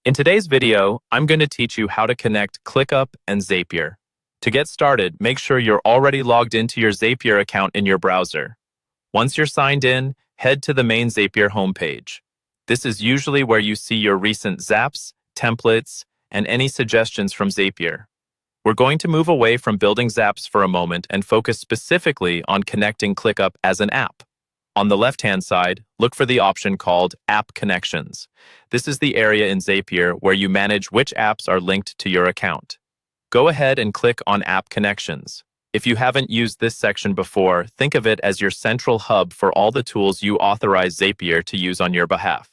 In today's video, I'm going to teach you how to connect ClickUp and Zapier. To get started, make sure you're already logged into your Zapier account in your browser. Once you're signed in, head to the main Zapier homepage. This is usually where you see your recent zaps, templates, and any suggestions from Zapier. We're going to move away from building zaps for a moment and focus specifically on connecting ClickUp as an app. On the left-hand side, look for the option called App Connections. This is the area in Zapier where you manage which apps are linked to your account. Go ahead and click on App Connections. If you haven't used this section before, think of it as your central hub for all the tools you authorize Zapier to use on your behalf.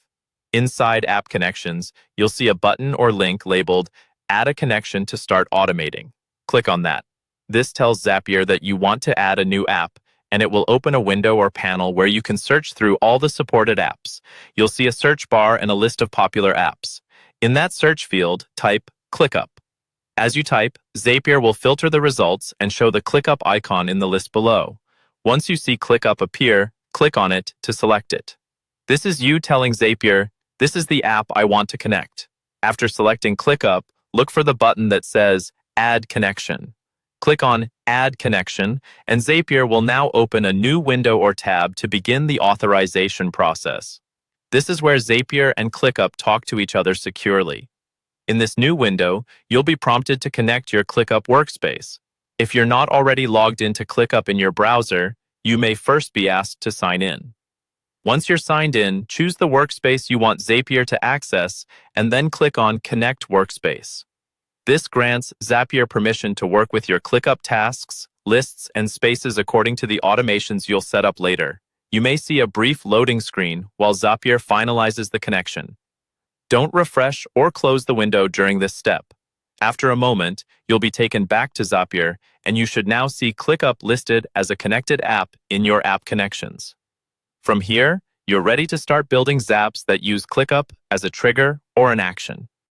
Inside App Connections, you'll see a button or link labeled Add a Connection to start automating. Click on that. This tells Zapier that you want to add a new app, and it will open a window or panel where you can search through all the supported apps. You'll see a search bar and a list of popular apps. In that search field, type ClickUp. As you type, Zapier will filter the results and show the ClickUp icon in the list below. Once you see ClickUp appear, click on it to select it. This is you telling Zapier, "This is the app I want to connect." After selecting ClickUp, look for the button that says Add Connection. Click on Add Connection, and Zapier will now open a new window or tab to begin the authorization process. This is where Zapier and ClickUp talk to each other securely. In this new window, you'll be prompted to connect your ClickUp Workspace. If you're not already logged into ClickUp in your browser, you may first be asked to sign in. Once you're signed in, choose the workspace you want Zapier to access, and then click on Connect Workspace. This grants Zapier permission to work with your ClickUp tasks, lists, and spaces according to the automations you'll set up later. You may see a brief loading screen while Zapier finalizes the connection. Don't refresh or close the window during this step. After a moment, you'll be taken back to Zapier, and you should now see ClickUp listed as a connected app in your app connections. From here, you're ready to start building zaps that use ClickUp as a trigger or an action.